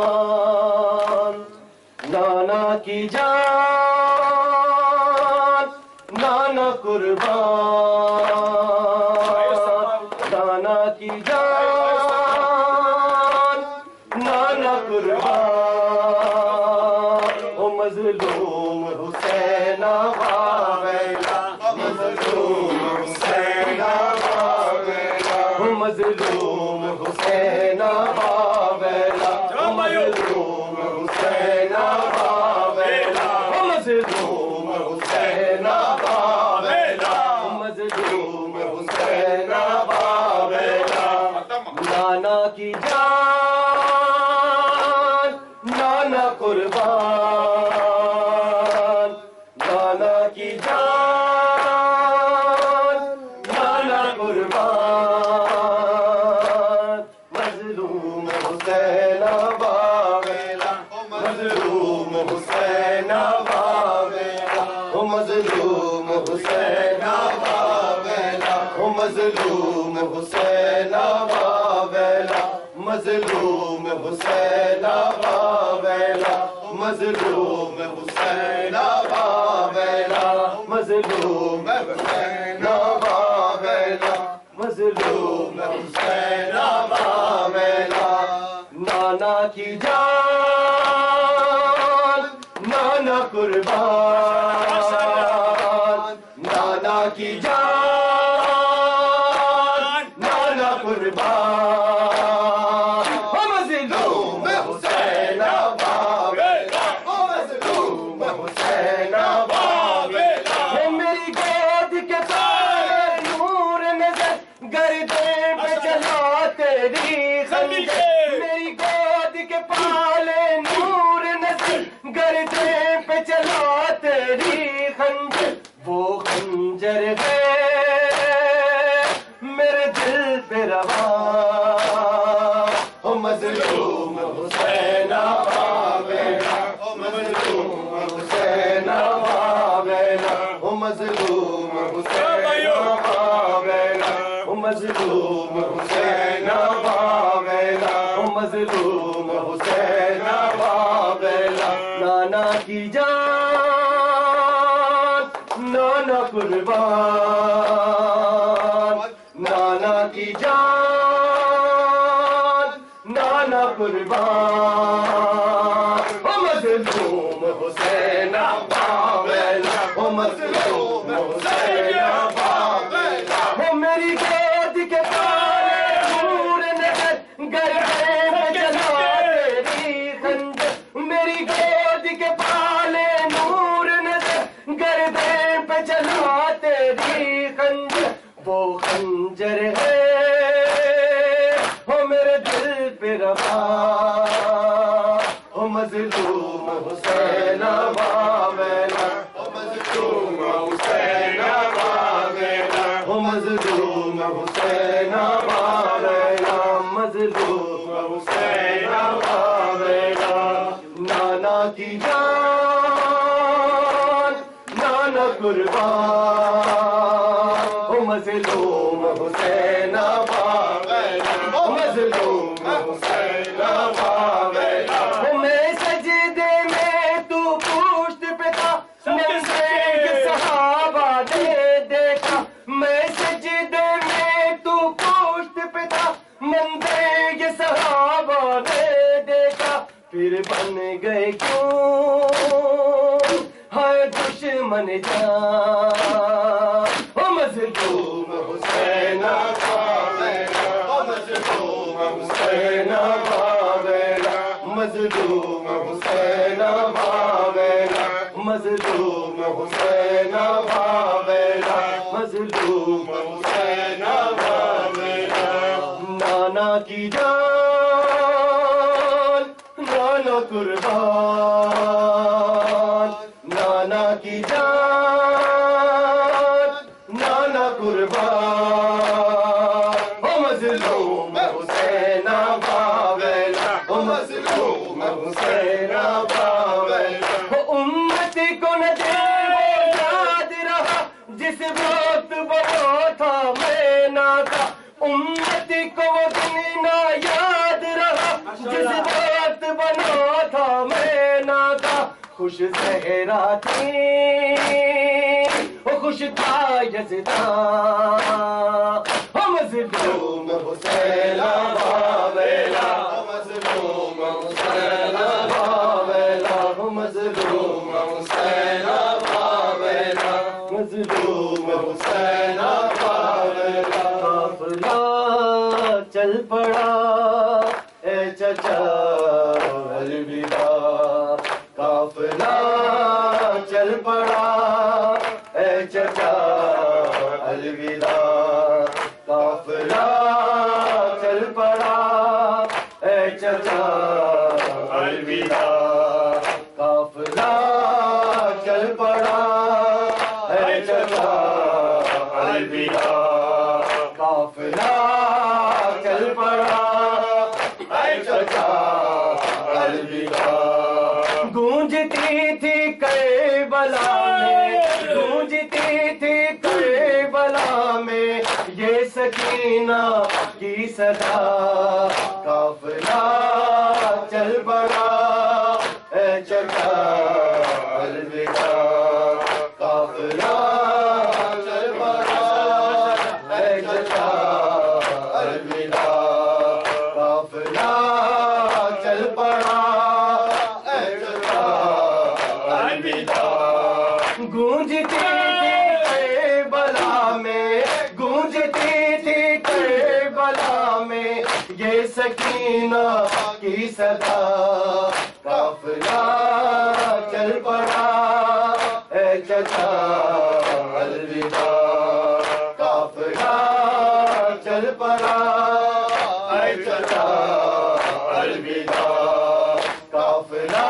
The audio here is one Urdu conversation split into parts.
قربان نانا کی جان نانا قربان نانا کی جان نانا قربان او مظلوم حسین آویلا مظلوم حسین آویلا او مظلوم حسین آویلا او مظلوم حسین آویلا او مظلوم حسین آویلا او مظلوم حسین آویلا نانا کی جان نانا قربان نانا کی جان نانا قربان مظلوم حسین آویلا مظلوم حسین آویلا او مظلوم حسین آویلا او مظلوم حسین آویلا مظلوم حسین آویلا مظلوم حسین آویلا مظلوم حسین آویلا مظلوم حسین آویلا نانا کی جان نانا قربان نانا کی جان نانا قربان او مظلوم حسین آویلا او مظلوم حسین آویلا او میری گود کے پالے نور نظر گردے پہ چلا تیری خنجر میری گود کے پالے نور نظر گردے پہ چلا تیری خنجر وہ خنجر ہے میرے دل پہ رواں او مظلوم حسین آویلا او مظلوم حسین آویلا او مظلوم حسین آویلا او مظلوم حسین آویلا او مظلوم حسین آویلا نانا کی جان نانا قربان نانا کی جان نانا قربان او مظلوم حسین آویلا او مظلوم حسین آویلا او میری گود کے پالے نور نظر گردے پہ چلا تیری خنجر میری گود کے پالے نور نظر گردے پہ چلا تیری خنجر وہ خنجر ہے وہ میرے دل پہ رواں او مظلوم حسین آویلا او مظلوم حسین آویلا او مظلوم حسین آویلا مظلوم حسین آویلا نانا کی جان نانا قربان او مظلوم حسین آویلا او مظلوم حسین آویلا میں سجدے میں تو پشت پہ تھا منظر صحابہ نے دیکھا میں سجدے میں تو پشت پہ تھا منظر صحابہ نے دیکھا پھر بن گئے کیوں ہائے دشمن جان او مظلوم حسین آویلا او مظلوم حسین آویلا مظلوم حسین آویلا مظلوم حسین آویلا مظلوم حسین آویلا نانا کی جان نانا قربان نانا کی جان نانا قربان او مظلوم حسین آویلا او مظلوم حسین آویلا امت کو نہ دے یاد رہا جس وقت وہ تھا میں نہ تھا امت کو وہ دن نہ یاد رہا جس وقت بنا تھا مینا کا خوش زہرا تھی وہ خوش تھا یزدان مظلوم حسین باویلا مظلوم حسین باویلا مظلوم حسین باویلا مظلوم حسین باویلا قافلہ چل پڑا اے چچا الوداع قافلہ چل پڑا اے چچا الوداع قافلہ چل پڑا اے چچا الوداع قافلہ چل پڑا اے چچا الوداع قافلہ چل پڑا اے چچا الوداع گونجتی تھی کربلا میں گونجتی تھی کربلا میں یہ سکینہ کی صدا قافلہ چل پڑا اے چچا الوداع قافلہ چل پڑا اے چچا الوداع قافلہ چل پڑا اے چچا الوداع گونجتی تھی کربلا میں گونجتی تھی کربلا میں یہ سکینہ کی صدا قافلہ چل پڑا اے چچا الوداع قافلہ چل پڑا اے چچا الوداع قافلہ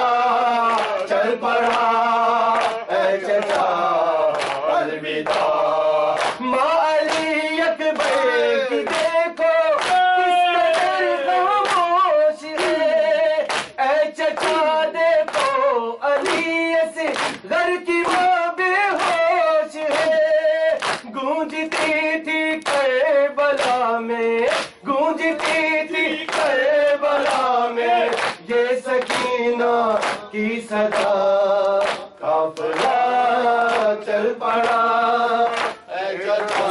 چل پڑا اے چچا الوداع ماں علی اکبر کی دیکھو کس قدر خاموش ہے اے چچا دیکھو علی اصغر کی ماں بے ہوش ہے گونجتی تھی کربلا میں گونجتی تھی کربلا میں یہ سکینہ کی صدا قافلہ چل پڑا اے چچا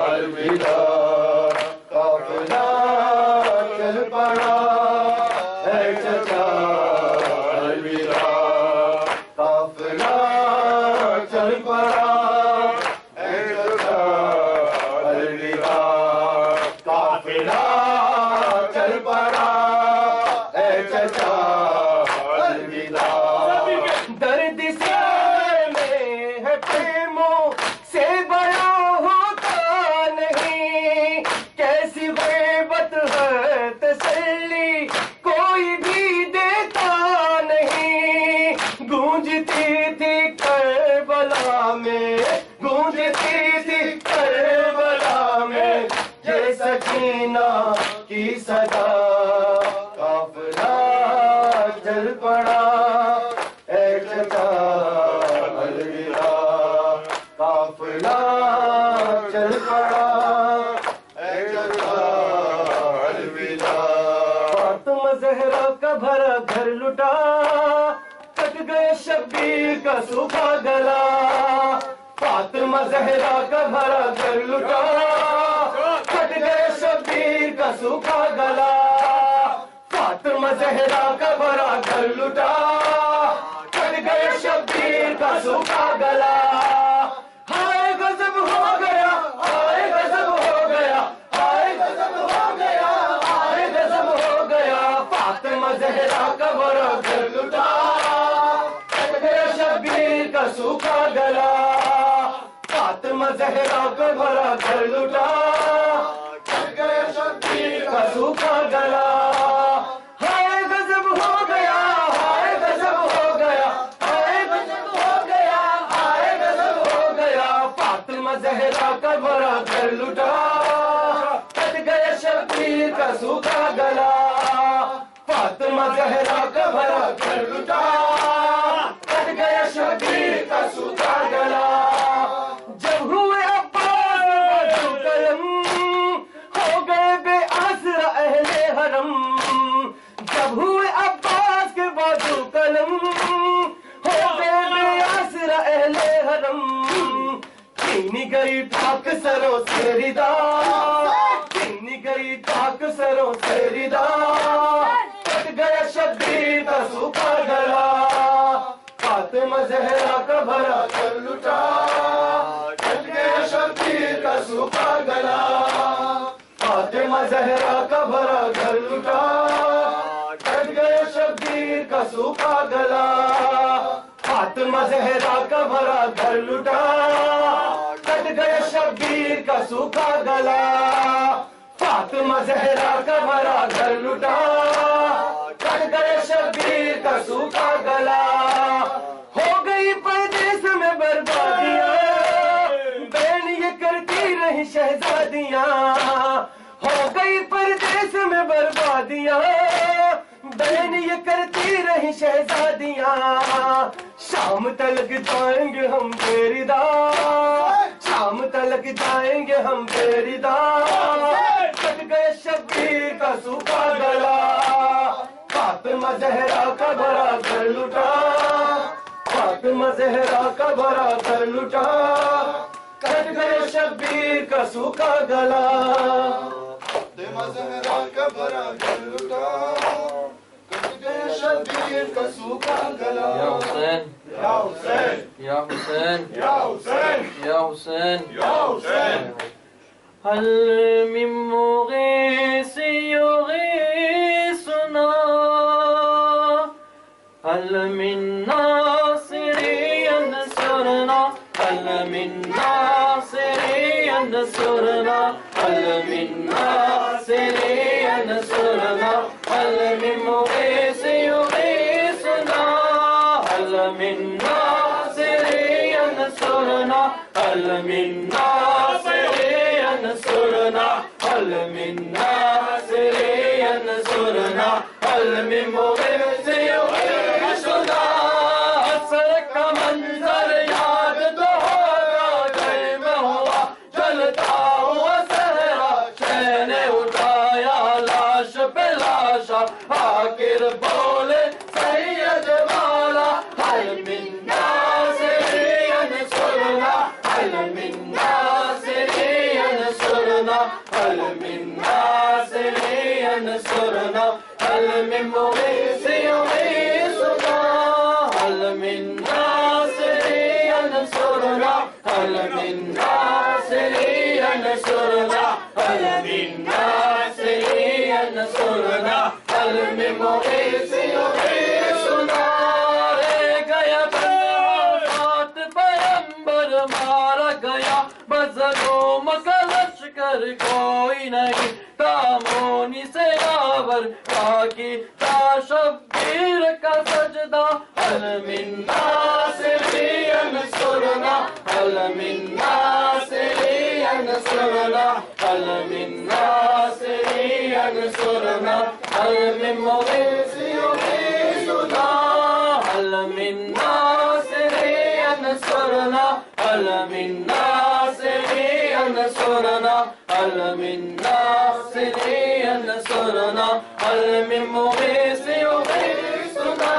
الوداع قافلہ چل پڑا اے چچا الوداع قافلہ چل پڑا اے چچا الوداع قافلہ چل پڑا اے چچا الوداع درد سے میں ہے پیموں سے بڑا ہوتا نہیں کیسی غیبت ہے تسلی کوئی بھی دیتا نہیں گونجتی تھی کربلا میں گونجتی تھی کربلا میں یہ سکینہ کی صدا قافلہ چل پڑا اے چچا الوداع قافلہ چل پڑا اے چچا الوداع فاطمہ زہرا کا بھرا گھر لٹا کٹ گئے شبیر کا سوکھا گلا فاطمہ زہرا کا بھرا گھر لٹا کٹ گئے شبیر کا سوکھا گلا فاطمہ زہرا کا بھرا گھر لٹا کٹ گئے شبیر کا سوکھا گلا ہائے غضب ہو گیا ہائے غضب ہو گیا ہائے غضب ہو گیا ہائے غضب ہو گیا فاطمہ زہرا کا بھرا گھر لٹا کٹ گئے شبیر کا سوکھا گلا فاطمہ زہرا کا بھرا گھر لٹا کٹ گئے شبیر کا سوکھا گلا ہائے غضب ہو گیا ہائے غضب ہو گیا ہائے غضب ہو گیا ہائے غضب ہو گیا فاطمہ زہرا کا بھرا گھر لٹا کٹ گئے شبیر کا سوکھا گلا فاطمہ زہرا کا بھرا گھر لٹا کٹ گئے شبیر کا سوکھا گلا جب ہوئے عباس بدو کرم ہو گئے بے آسرا اہل حرم تاک سروں سے ردا چھن گئی تاک سروں سے ردا کٹ گیا شبیر کا سوکھا گلا فاطمہ زہرا کا بھرا گھر لٹا کٹ گیا شبیر کا سوکھا گلا فاطمہ زہرا کا بھرا گھر لٹا کٹ گیا شبیر کا سوکھا گلا فاطمہ زہرا کا بھرا گھر لٹا کٹ گیا شبیر کا سوکھا گلا فاطمہ زہرا کا بھرا گھر لٹا کٹ گیا شبیر کا سوکھا گلا ہو گئی پردیس میں بربادیاں بین یہ کرتی رہی شہزادیاں ہو گئی پردیس میں بربادیاں بین یہ کرتی رہی شہزادیاں شام تلک جائیں گے ہم تیری دا شام تلک جائیں گے ہم تیری دا کٹ گئے شبیر کا سوکھا گلا فاطمہ زہرا کا بھرا گھر لٹا فاطمہ زہرا کا بھرا گھر لٹا کٹ گئے شبیر کا سوکھا گلا فاطمہ زہرا کا بھرا گھر لٹا کٹ گئے شبیر کا سوکھا گلا یا حسین یا حسین یا حسین یا حسین یا حسین یا حسین هل من مغيث يغيثنا هل من ناصر ينصرنا هل من ناصر ينصرنا هل من ناصر ينصرنا هل من مغيث يغيثنا هل من ناصر ينصرنا هل من ناصر ينصرنا هل من ناصر ينصرنا هل من مغيث يغيثنا اثر کا منظر یاد تو ہوگا گھر میں ہوا جلتا ہوا صحرا شہ نے اٹھایا لاش پہ لاشا آخر بولے سید والا هل من ناصر ينصرنا هل من ناصر ينصرنا هل من ناصر ينصرنا هل من مغيث يغيثنا هل من ناصر ينصرنا هل من ناصر ينصرنا هل من ناصر ينصرنا هل من مغيث يغيثنا رہ گیا بنات پیمبر مارا گیا مظلوم کا لشکر کوئی نہیں تامونی سے آور باقی تا شبیر کا سجدہ هل من ناصر ينصرنا هل من ناصر ينصرنا هل من ناصر ينصرنا هل من مغيث يغيثنا هل من ناصر ينصرنا هل من ناصر ينصرنا هل من ناصر ينصرنا هل من مغيث يغيثنا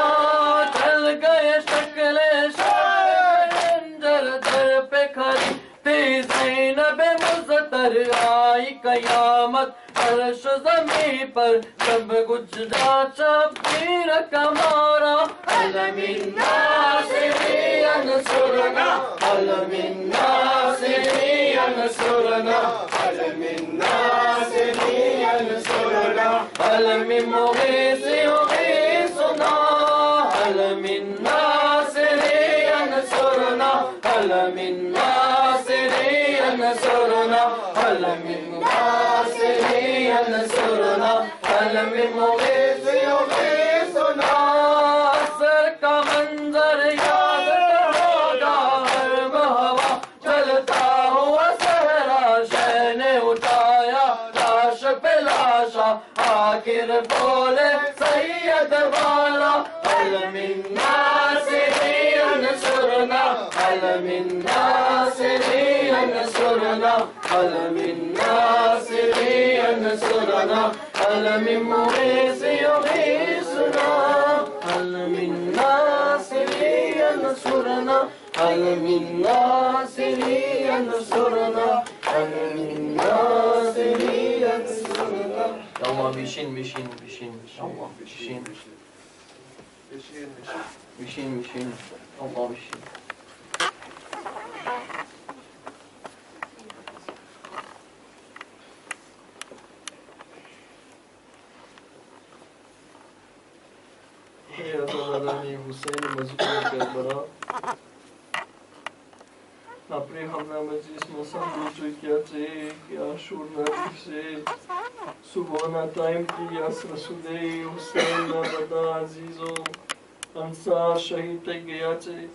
چل گئے شکل شکنجر در پہ کھڑی تھی زینب مزتر آئی قیامت عرش زمین پر جب گجرا شبیر کا مارا هل من ناصر ينصرنا هل من ناصر ينصرنا هل من ناصر ينصرنا هل من مغيث يغيثنا هل من ناصر ينصرنا هل من ناصر ينصرنا هل من ناصر ينصرنا هل من مغيث يغيثنا اثر کا منظر یاد ہوگا ہر مہوا چلتا ہوا صحرا شہ نے اٹھایا لاش پہ لاشا آخر بولے سید والا هل من ناصر ينصرنا هل من ناصر ينصرنا هل من ناصر ينصرنا هل من مغيث يغيثنا هل من ناصر ينصرنا هل من ناصر ينصرنا هل من ناصر ينصرنا Allah بشين Allah بشين Allah بشين حسین مذکور کربلا اپنے ہمراہ مجلس مسلم دوچوئی کیا چاہے کہ آشور ناریف سے صبحانہ ٹائم کی یاس رسولے حسین نابدہ عزیزو انصار شہید تک گیا چاہے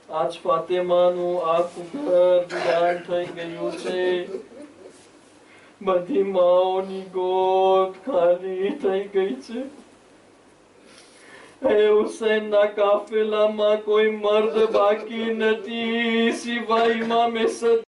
آج فاطمہ نو آپ کو گھر بیان تھائی گئیو چاہے بدھی ماؤنی گود خالی تھائی گئی چاہے اے حسین نا قافلہ ماں کوئی مرد باقی نتی سوائے امام صدیق